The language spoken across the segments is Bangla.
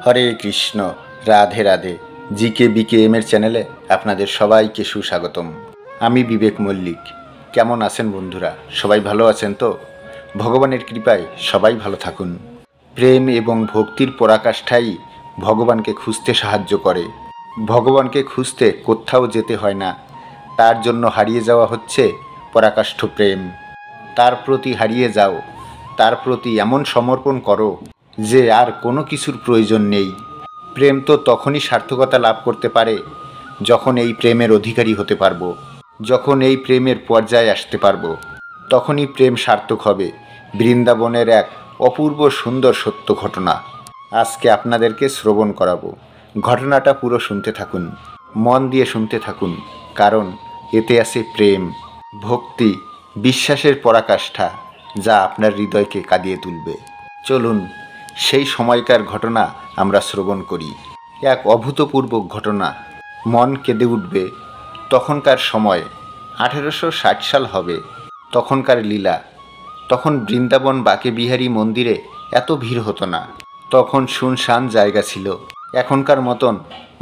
হরে কৃষ্ণ, রাধে রাধে। জিকে বিকে এম এর চ্যানেলে আপনাদের সবাইকে সুস্বাগতম। আমি বিবেক মল্লিক। কেমন আছেন বন্ধুরা? সবাই ভালো আছেন তো? ভগবানের কৃপায় সবাই ভালো থাকুন। প্রেম এবং ভক্তির পরাকাষ্ঠাই ভগবানকে খুঁজতে সাহায্য করে। ভগবানকে খুঁজতে কোথাও যেতে হয় না, তার জন্য হারিয়ে যাওয়া হচ্ছে পরাকাষ্ঠ প্রেম। তার প্রতি হারিয়ে যাও, তার প্রতি এমন সমর্পণ করো যে আর কোনো কিছুর প্রয়োজন নেই। প্রেম তো তখনই সার্থকতা লাভ করতে পারে যখন এই প্রেমের অধিকারী হতে পারবো, যখন এই প্রেমের পর্যায়ে আসতে পারবো, তখনই প্রেম সার্থক হবে। বৃন্দাবনের এক অপূর্ব সুন্দর সত্য ঘটনা আজকে আপনাদেরকে শ্রবণ করাবো। ঘটনাটা পুরো শুনতে থাকুন, মন দিয়ে শুনতে থাকুন, কারণ এতে আছে প্রেম, ভক্তি, বিশ্বাসের পরাকাষ্ঠা, যা আপনার হৃদয়কে কাঁদিয়ে তুলবে। চলুন সেই সময়কার ঘটনা আমরা শ্রবণ করি। এক অভূতপূর্ব ঘটনা, মন কেঁদে উঠবে। তখনকার সময় 1860 সাল হবে। তখনকার লীলা, তখন বৃন্দাবন বাঁকে বিহারী মন্দিরে এত ভিড় হতো না। তখন শুনশান জায়গা ছিল, এখনকার মতন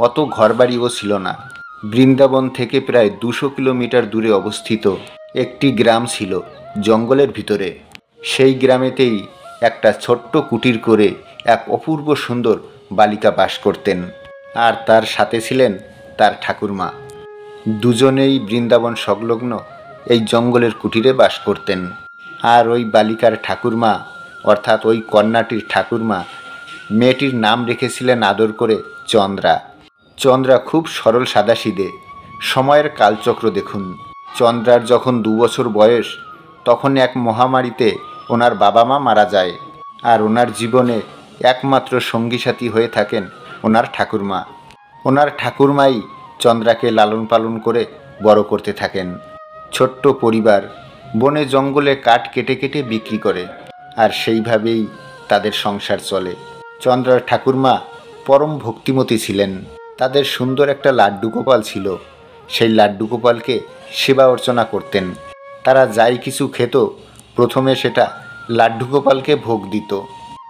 অত ঘরবাড়িও ছিল না। বৃন্দাবন থেকে প্রায় 200 কিলোমিটার দূরে অবস্থিত একটি গ্রাম ছিল জঙ্গলের ভিতরে। সেই গ্রামেতেই একটা ছোট্ট কুটির করে এক অপূর্ব সুন্দর বালিকা বাস করতেন, আর তার সাথে ছিলেন তার ঠাকুরমা। দুজনেই বৃন্দাবন সংলগ্ন এই জঙ্গলের কুটিরে বাস করতেন। আর ওই বালিকার ঠাকুরমা, অর্থাৎ ওই কন্যাটির ঠাকুরমা, মেয়েটির নাম রেখেছিলেন আদর করে চন্দ্রা। চন্দ্রা খুব সরল সাদাসিধে। সময়ের কালচক্র দেখুন। চন্দ্রার যখন 2 বছর বয়স, তখন এক মহামারীতে ওনার বাবা মা মারা যায়, আর ওনার জীবনে একমাত্র সঙ্গী সাথী হয়ে থাকেন ওনার ঠাকুরমা। ওনার ঠাকুরমাই চন্দ্রাকে লালন পালন করে বড় করতে থাকেন। ছোট্ট পরিবার বনে জঙ্গলে কাঠ কেটে কেটে বিক্রি করে, আর সেইভাবেই তাদের সংসার চলে। চন্দ্রার ঠাকুরমা পরম ভক্তিমতী ছিলেন। তাদের সুন্দর একটা লাড্ডু গোপাল ছিল। সেই লাড্ডু গোপালকে সেবা অর্চনা করতেন। তারা যাই কিছু খেত, প্রথমে সেটা লাড্ডু গোপালকে ভোগ দিত,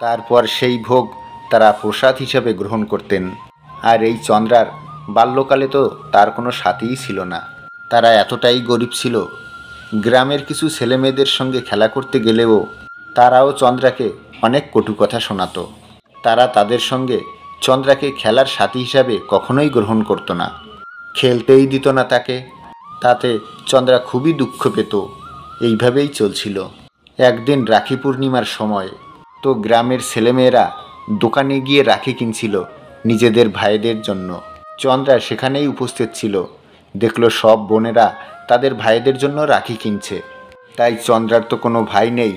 তারপর সেই ভোগ তারা প্রসাদ হিসাবে গ্রহণ করতেন। আর এই চন্দ্রার বাল্যকালে তো তার কোনো সাথীই ছিল না। তারা এতটাই গরিব ছিল, গ্রামের কিছু ছেলেমেয়েদের সঙ্গে খেলা করতে গেলেও তারাও চন্দ্রাকে অনেক কটু কথা শোনাতো। তারা তাদের সঙ্গে চন্দ্রাকে খেলার সাথী হিসাবে কখনোই গ্রহণ করতো না, খেলতেই দিত না তাকে। তাতে চন্দ্রা খুবই দুঃখ পেত। এইভাবেই চলছিল। একদিন রাখি পূর্ণিমার সময় তো গ্রামের ছেলেমেয়েরা দোকানে গিয়ে রাখি কিনছিল নিজেদের ভাইদের জন্য। চন্দ্রা সেখানেই উপস্থিত ছিল। দেখলো সব বোনেরা তাদের ভাইদের জন্য রাখি কিনছে। তাই চন্দ্রার তো কোনো ভাই নেই,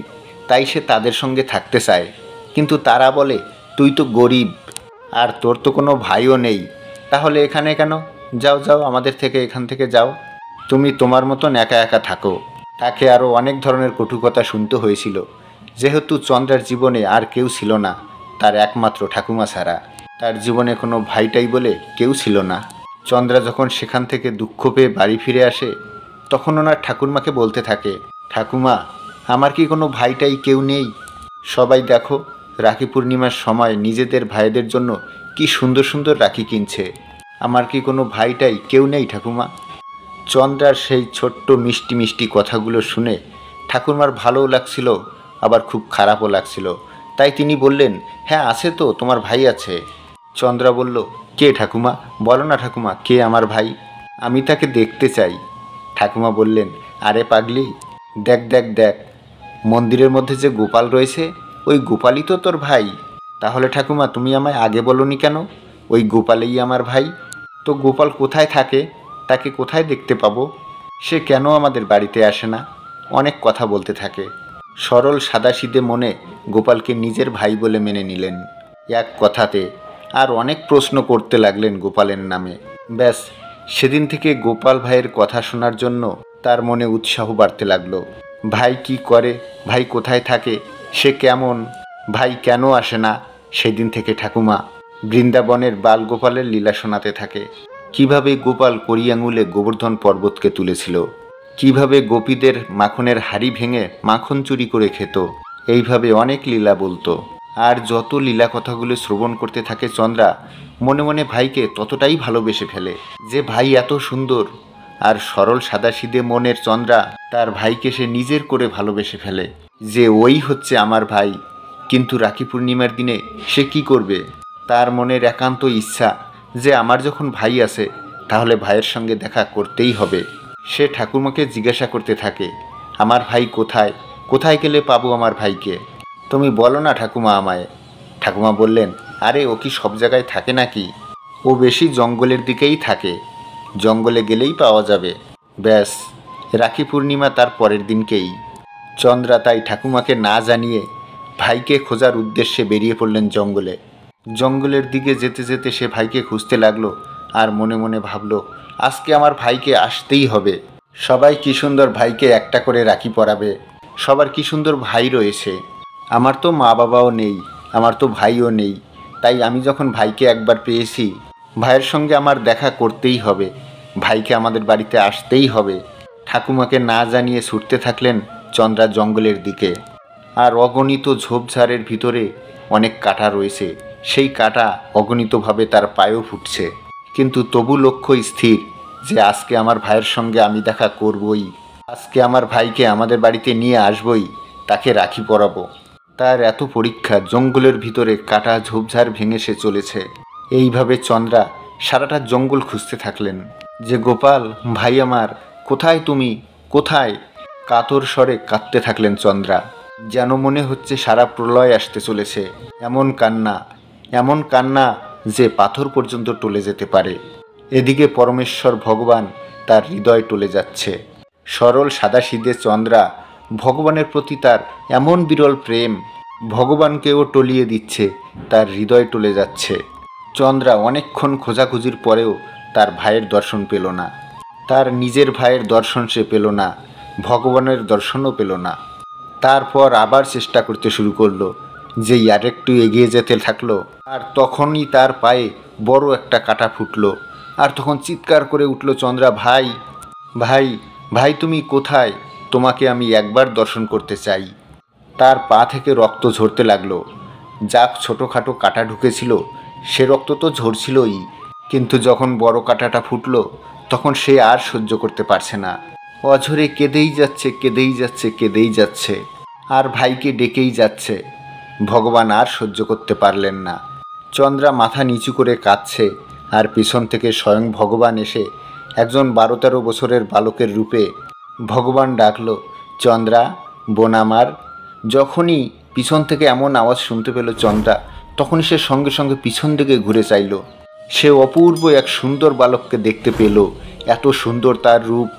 তাই সে তাদের সঙ্গে থাকতে চায়। কিন্তু তারা বলে, তুই তো গরিব, আর তোর তো কোনো ভাইও নেই, তাহলে এখানে কেন? যাও যাও, আমাদের থেকে, এখান থেকে যাও, তুমি তোমার মতন একা একা থাকো। তাকে আরও অনেক ধরনের কটু কথা শুনতে হয়েছিল, যেহেতু চন্দ্রার জীবনে আর কেউ ছিল না, তার একমাত্র ঠাকুমা ছাড়া। তার জীবনে কোনো ভাইটাই বলে কেউ ছিল না। চন্দ্রা যখন সেখান থেকে দুঃখ পেয়ে বাড়ি ফিরে আসে, তখন ওনার ঠাকুরমাকে বলতে থাকে, ঠাকুমা, আমার কি কোনো ভাইটাই কেউ নেই? সবাই দেখো, রাখি পূর্ণিমার সময় নিজেদের ভাইদের জন্য কি সুন্দর সুন্দর রাখি কিনছে, আমার কি কোনো ভাইটাই কেউ নেই ঠাকুমা? চন্দ্রার সেই ছোট্ট মিষ্টি মিষ্টি কথাগুলো শুনে ঠাকুরমার ভালোও লাগছিল, আবার খুব খারাপও লাগছিল। তাই তিনি বললেন, হ্যাঁ আছে তো, তোমার ভাই আছে। চন্দ্রা বলল, কে ঠাকুমা? বলো না ঠাকুমা, কে আমার ভাই? আমি তাকে দেখতে চাই। ঠাকুমা বললেন, আরে পাগলি, দেখ দেখ দেখ, মন্দিরের মধ্যে যে গোপাল রয়েছে, ওই গোপালই তো তোর ভাই। তাহলে ঠাকুমা, তুমি আমায় আগে বলোনি কেন? ওই গোপালেই আমার ভাই। তো গোপাল কোথায় থাকে? তাকে কোথায় দেখতে পাবো? সে কেন আমাদের বাড়িতে আসে না? অনেক কথা বলতে থাকে। সরল সাদাসিধে মনে গোপালকে নিজের ভাই বলে মেনে নিলেন এক কথাতে। আর অনেক প্রশ্ন করতে লাগলেন গোপালের নামে। ব্যাস, সেদিন থেকে গোপাল ভাইয়ের কথা শোনার জন্য তার মনে উৎসাহ বাড়তে লাগলো। ভাই কি করে, ভাই কোথায় থাকে, সে কেমন, ভাই কেন আসে না? সেদিন থেকে ঠাকুমা বৃন্দাবনের বালগোপালের লীলা শোনাতে থাকে। কিভাবে গোপাল কড়ি আঙুলে গোবর্ধন পর্বতকে তুলেছিল, কিভাবে গোপীদের মাখনের হাড়ি ভেঙে মাখন চুরি করে খেত, এইভাবে অনেক লীলা বলতো। আর যত লীলা কথাগুলো শ্রবণ করতে থাকে চন্দ্রা, মনে মনে ভাইকে ততটাই ভালোবেসে ফেলে। যে ভাই এত সুন্দর আর সরল সাদাসিধে মনের চন্দ্রা তার ভাইকে সে নিজের করে ভালোবেসে ফেলে, যে ওই হচ্ছে আমার ভাই। কিন্তু রাখি পূর্ণিমার দিনে সে কি করবে? তার মনের একান্ত ইচ্ছা যে আমার যখন ভাই আছে তাহলে ভাইয়ের সঙ্গে দেখা করতেই হবে। সে ঠাকুমাকে জিজ্ঞাসা করতে থাকে, আমার ভাই কোথায়? কোথায় গেলে পাবো আমার ভাইকে? তুমি বলো না ঠাকুমা আমায়। ঠাকুমা বললেন, আরে ও কি সব জায়গায় থাকে নাকি? ও বেশি জঙ্গলের দিকেই থাকে, জঙ্গলে গেলেই পাওয়া যাবে। ব্যাস, রাখি পূর্ণিমা তার পরের দিনকেই। চন্দ্রা তাই ঠাকুমাকে না জানিয়ে ভাইকে খোঁজার উদ্দেশ্যে বেরিয়ে পড়লেন জঙ্গলে। জঙ্গলের দিকে যেতে যেতে সে ভাইকে খুঁজতে লাগলো আর মনে মনে ভাবলো, আজকে আমার ভাইকে আসতেই হবে। সবাই কি সুন্দর ভাইকে একটা করে রাখি পরাবে, সবার কি সুন্দর ভাই রয়েছে। আমার তো মা বাবাও নেই, আমার তো ভাইও নেই। তাই আমি যখন ভাইকে একবার পেয়েছি, ভাইয়ের সঙ্গে আমার দেখা করতেই হবে, ভাইকে আমাদের বাড়িতে আসতেই হবে। ঠাকুমাকে না জানিয়ে ছুটতে থাকলেন চন্দ্রা জঙ্গলের দিকে। আর অগণিত ঝোপঝাড়ের ভিতরে অনেক কাঁটা রয়েছে, সেই কাঁটা অগণিতভাবে তার পায়েও ফুটছে, কিন্তু তবু লক্ষ্য স্থির যে আজকে আমার ভাইয়ের সঙ্গে আমি দেখা করবই, আজকে আমার ভাইকে আমাদের বাড়িতে নিয়ে আসবই, তাকে রাখি পরাবো। তার এত পরীক্ষা, জঙ্গলের ভিতরে কাঁটা ঝোপঝাড় ভেঙে সে চলেছে। এইভাবে চন্দ্রা সারাটা জঙ্গল খুঁজতে থাকলেন যে গোপাল ভাই আমার, কোথায় তুমি, কোথায়? কাতর স্বরে কাঁদতে থাকলেন চন্দ্রা, যেন মনে হচ্ছে সারা প্রলয় আসতে চলেছে। এমন কান্না যে পাথর পর্যন্ত টলে যেতে পারে। এদিকে পরমেশ্বর ভগবান তার হৃদয় টলে যাচ্ছে। সরল সাদাসিধে চন্দ্রা, ভগবানের প্রতি তার এমন বিরল প্রেম, ভগবানকেও টলিয়ে দিচ্ছে, তার হৃদয় টলে যাচ্ছে। চন্দ্রা অনেকক্ষণ খোঁজাখুঁজির পরেও তার ভাইয়ের দর্শন পেল না। তার নিজের ভাইয়ের দর্শন সে পেল না, ভগবানের দর্শনও পেল না। তারপর আবার চেষ্টা করতে শুরু করলো, যেই আরেকটু এগিয়ে যেতে থাকলো আর তখনই তার পায়ে বড় একটা কাঁটা ফুটলো। আর তখন চিৎকার করে উঠল চন্দ্রা, ভাই ভাই ভাই তুমি কোথায়? তোমাকে আমি একবার দর্শন করতে চাই। তার পা থেকে রক্ত ঝরতে লাগলো। যাক ছোটোখাটো কাঁটা ঢুকেছিল সে রক্ত তো ঝরছিলই, কিন্তু যখন বড় কাঁটাটা ফুটলো তখন সে আর সহ্য করতে পারছে না। অঝরে কেঁদেই যাচ্ছে, কেঁদেই যাচ্ছে, কেঁদেই যাচ্ছে, আর ভাইকে ডেকেই যাচ্ছে। ভগবান আর সহ্য করতে পারলেন না। চন্দ্রা মাথা নিচু করে কাঁদছে, আর পিছন থেকে স্বয়ং ভগবান এসে একজন 12-13 বছরের বালকের রূপে ভগবান ডাকলো, চন্দ্রা বোন আমার। যখনই পিছন থেকে এমন আওয়াজ শুনতে পেল চন্দ্রা, তখনই সে সঙ্গে সঙ্গে পিছন দিকে ঘুরে চাইল। সে অপূর্ব এক সুন্দর বালককে দেখতে পেল। এত সুন্দর তার রূপ,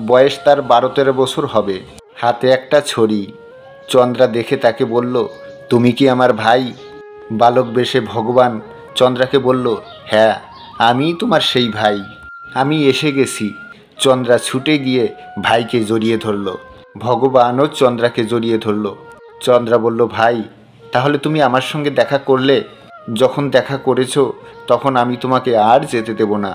বয়স তার 12-13 বছর হবে, হাতে একটা ছড়ি। চন্দ্রা দেখে তাকে বলল, তুমি কি আমার ভাই? বালক বেশে ভগবান চন্দ্রাকে বলল, হ্যাঁ আমি তোমার সেই ভাই, আমি এসে গেছি। চন্দ্রা ছুটে গিয়ে ভাইকে জড়িয়ে ধরল। ভগবানও চন্দ্রাকে জড়িয়ে ধরল। চন্দ্রা বলল, ভাই তাহলে তুমি আমার সঙ্গে দেখা করলে? যখন দেখা করেছো তখন আমি তোমাকে আর যেতে দেব না।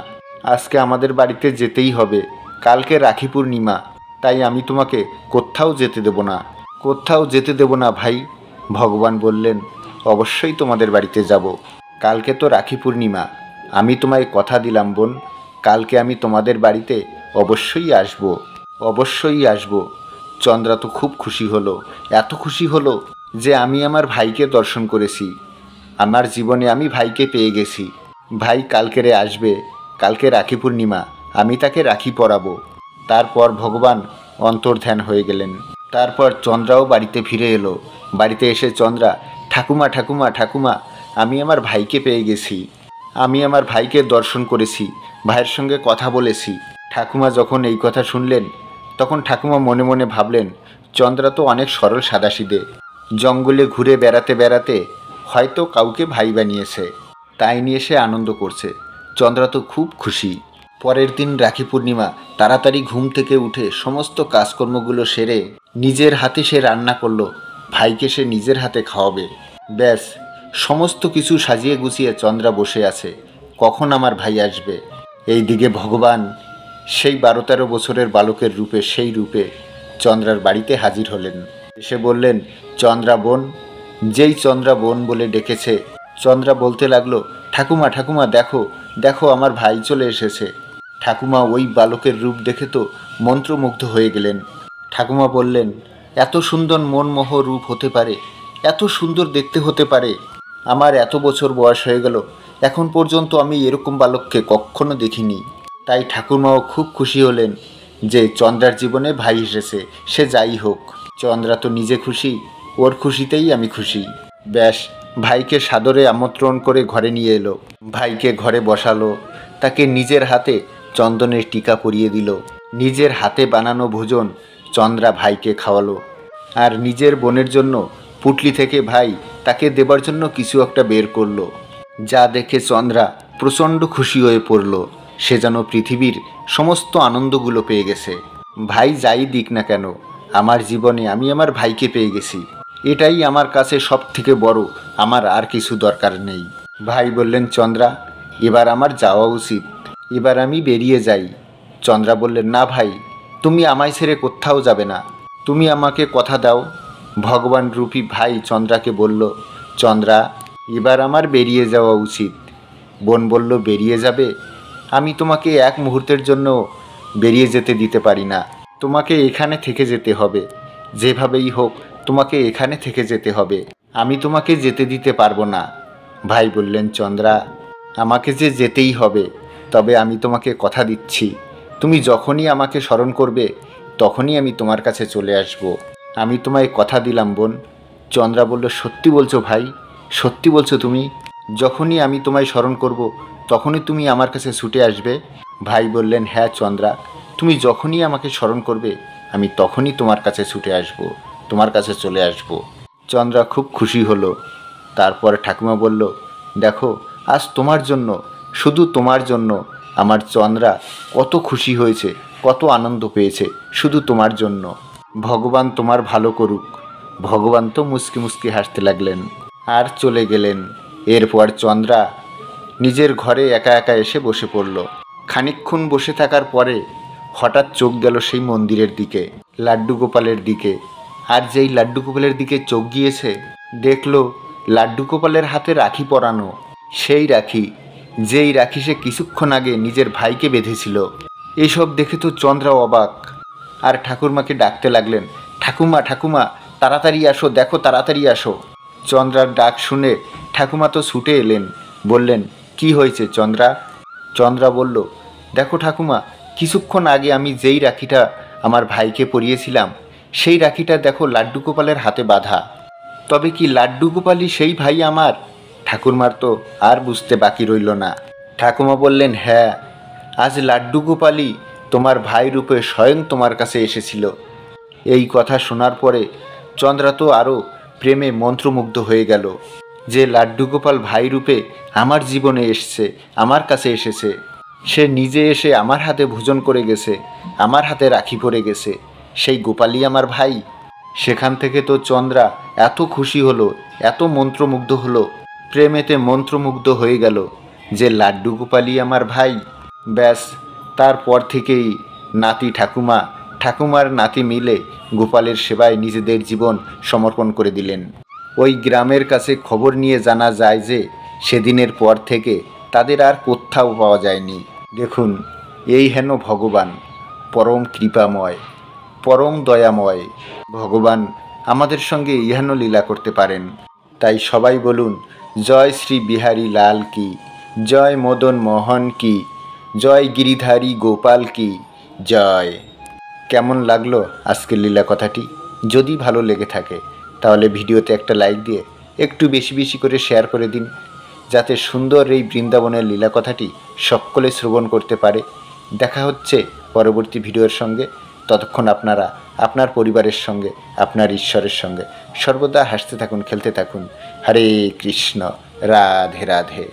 আজকে আমাদের বাড়িতে যেতেই হবে, কালকে রাখি পূর্ণিমা, তাই আমি তোমাকে কোথাও যেতে দেব না, কোথাও যেতে দেব না ভাই। ভগবান বললেন, অবশ্যই তোমাদের বাড়িতে যাব, কালকে তো রাখি পূর্ণিমা, আমি তোমায় কথা দিলাম বোন, কালকে আমি তোমাদের বাড়িতে অবশ্যই আসব, অবশ্যই আসব। চন্দ্রা তো খুব খুশি হলো, এত খুশি হলো যে আমি আমার ভাইকে দর্শন করেছি, আমার জীবনে আমি ভাইকে পেয়ে গেছি। ভাই কালকেরে আসবে, কালকে রাখি পূর্ণিমা, আমি তাকে রাখি পরাবো। তারপর ভগবান অন্তর্ধান হয়ে গেলেন। তারপর চন্দ্রাও বাড়িতে ফিরে এলো। বাড়িতে এসে চন্দ্রা, ঠাকুমা ঠাকুমা ঠাকুমা, আমি আমার ভাইকে পেয়ে গেছি, আমি আমার ভাইকে দর্শন করেছি, ভাইয়ের সঙ্গে কথা বলেছি। ঠাকুমা যখন এই কথা শুনলেন তখন ঠাকুমা মনে মনে ভাবলেন, চন্দ্রা তো অনেক সরল সাদাসিধে, জঙ্গলে ঘুরে বেড়াতে বেড়াতে হয়তো কাউকে ভাই বানিয়েছে, তাই নিয়ে সে আনন্দ করছে। চন্দ্রা তো খুব খুশি। পরের দিন রাখি পূর্ণিমা, তাড়াতাড়ি ঘুম থেকে উঠে সমস্ত কাজকর্মগুলো সেরে নিজের হাতে সে রান্না করলো, ভাইকে সে নিজের হাতে খাওয়াবে। ব্যাস, সমস্ত কিছু সাজিয়ে গুছিয়ে চন্দ্রা বসে আছে, কখন আমার ভাই আসবে। এই দিকে ভগবান সেই 12-13 বছরের বালকের রূপে, সেই রূপে চন্দ্রার বাড়িতে হাজির হলেন। এসে বললেন, চন্দ্রা বোন, যেই চন্দ্রা বোন বলে ডেকেছে, চন্দ্রা বলতে লাগলো, ঠাকুমা ঠাকুমা দেখো দেখো আমার ভাই চলে এসেছে। ঠাকুমা ওই বালকের রূপ দেখে তো মন্ত্রমুগ্ধ হয়ে গেলেন। ঠাকুমা বললেন, এত সুন্দর মনমোহ রূপ হতে পারে, এত সুন্দর দেখতে হতে পারে। আমার এত বছর বয়স হয়ে গেল, এখন পর্যন্ত আমি এরকম বালককে কখনো দেখিনি। তাই ঠাকুরমাও খুব খুশি হলেন যে চন্দ্রার জীবনে ভাই এসেছে, সে যাই হোক। চন্দ্রা তো নিজে খুশি, ওর খুশিতেই আমি খুশি। ব্যাস, ভাইকে সাদরে আমন্ত্রণ করে ঘরে নিয়ে এলো। ভাইকে ঘরে বসালো, তাকে নিজের হাতে চন্দনের টিকা পরিয়ে দিল। নিজের হাতে বানানো ভোজন চন্দ্রা ভাইকে খাওয়ালো। আর নিজের বোনের জন্য পুটলি থেকে ভাই তাকে দেবার জন্য কিছু একটা বের করলো, যা দেখে চন্দ্রা প্রচণ্ড খুশি হয়ে পড়ল। সে যেন পৃথিবীর সমস্ত আনন্দগুলো পেয়ে গেছে। ভাই যাই দিক না কেন, আমার জীবনে আমি আমার ভাইকে পেয়ে গেছি, এটাই আমার কাছে সব থেকে বড়, আমার আর কিছু দরকার নেই। ভাই বললেন, চন্দ্রা এবার আমার যাওয়া উচিত, এবার আমি বেরিয়ে যাই। চন্দ্রা বললেন, না ভাই, তুমি আমায় ছেড়ে কোথাও যাবে না, তুমি আমাকে কথা দাও। ভগবান রূপী ভাই চন্দ্রাকে বলল, চন্দ্রা এবার আমার বেরিয়ে যাওয়া উচিত। বোন বলল, বেরিয়ে যাবে? আমি তোমাকে এক মুহূর্তের জন্য বেরিয়ে যেতে দিতে পারি না, তোমাকে এখানে থেকে যেতে হবে, যেভাবেই হোক তোমাকে এখানে থেকে যেতে হবে, আমি তোমাকে যেতে দিতে পারবো না। ভাই বললেন, চন্দ্রা আমাকে যে যেতেই হবে, তবে আমি তোমাকে কথা দিচ্ছি, তুমি যখনই আমাকে স্মরণ করবে তখনই আমি তোমার কাছে চলে আসব। আমি তোমায় কথা দিলাম বোন। চন্দ্রা বলল, সত্যি বলছো ভাই? সত্যি বলছো তুমি? যখনই আমি তোমায় স্মরণ করব তখনই তুমি আমার কাছে ছুটে আসবে? ভাই বললেন, হ্যাঁ চন্দ্রা, তুমি যখনই আমাকে স্মরণ করবে আমি তখনই তোমার কাছে ছুটে আসব, তোমার কাছে চলে আসব। চন্দ্রা খুব খুশি হলো। তারপর ঠাকুমা বলল, দেখো আজ তোমার জন্য, শুধু তোমার জন্য আমার চন্দ্রা কত খুশি হয়েছে, কত আনন্দ পেয়েছে, শুধু তোমার জন্য। ভগবান তোমার ভালো করুক। ভগবান তো মুচকি মুচকি হাসতে লাগলেন আর চলে গেলেন। এরপর চন্দ্রা নিজের ঘরে একা একা এসে বসে পড়ল। খানিকক্ষণ বসে থাকার পরে হঠাৎ চোখ গেল সেই মন্দিরের দিকে, লাড্ডু গোপালের দিকে। আর যেই লাড্ডু গোপালের দিকে চোখ গিয়েছে, দেখল লাড্ডু গোপালের হাতে রাখি পরানো, সেই রাখি, যেই রাখি সে কিছুক্ষণ আগে নিজের ভাইকে বেঁধেছিল। এসব দেখে তো চন্দ্রা অবাক, আর ঠাকুরমাকে ডাকতে লাগলেন, ঠাকুমা ঠাকুমা তাড়াতাড়ি আসো, দেখো তাড়াতাড়ি আসো। চন্দ্রার ডাক শুনে ঠাকুমা তো ছুটে এলেন, বললেন, কি হয়েছে চন্দ্রা? চন্দ্রা বলল, দেখো ঠাকুমা, কিছুক্ষণ আগে আমি যেই রাখিটা আমার ভাইকে পরিয়েছিলাম, সেই রাখিটা দেখো লাড্ডু গোপালের হাতে বাঁধা। তবে কি লাড্ডু গোপালই সেই ভাই আমার? ঠাকুরমার তো আর বুঝতে বাকি রইল না। ঠাকুমা বললেন, হ্যাঁ, আজ লাড্ডু গোপালই তোমার ভাই রূপে স্বয়ং তোমার কাছে এসেছিল। এই কথা শোনার পরে চন্দ্রা তো আরও প্রেমে মন্ত্রমুগ্ধ হয়ে গেল, যে লাড্ডু গোপাল ভাই রূপে আমার জীবনে এসছে, আমার কাছে এসেছে। সে নিজে এসে আমার হাতে ভোজন করে গেছে, আমার হাতে রাখি পরে গেছে, সেই গোপালই আমার ভাই। সেখান থেকে তো চন্দ্রা এত খুশি হলো, এত মন্ত্রমুগ্ধ হলো, প্রেমেতে মন্ত্রমুগ্ধ হয়ে গেল যে লাড্ডু গোপালই আমার ভাই। ব্যাস, তারপর থেকেই নাতি ঠাকুমা, ঠাকুমার নাতি মিলে গোপালের সেবায় নিজেদের জীবন সমর্পণ করে দিলেন। ওই গ্রামের কাছে খবর নিয়ে জানা যায় যে সেদিনের পর থেকে তাদের আর কোথাও পাওয়া যায়নি। দেখুন, এই হেন ভগবান, পরম কৃপাময়, পরম দয়াময় ভগবান আমাদের সঙ্গে ইহেন লীলা করতে পারেন। তাই সবাই বলুন, জয় শ্রী বিহারী লাল কি, জয় মদন মোহন কি, জয় গিরিধারী গোপাল কি জয়। কেমন লাগলো আজকের লীলা কথাটি? যদি ভালো লেগে থাকে তাহলে ভিডিওতে একটা লাইক দিয়ে একটু বেশি বেশি করে শেয়ার করে দিন, যাতে সুন্দর এই বৃন্দাবনের লীলা কথাটি সকলে শ্রবণ করতে পারে। দেখা হচ্ছে পরবর্তী ভিডিওর সঙ্গে। ততক্ষণ আপনারা আপনার পরিবারের সঙ্গে, আপনার ঈশ্বরের সঙ্গে সর্বদা হাসতে থাকুন, খেলতে থাকুন। হরে কৃষ্ণ, রাধে রাধে।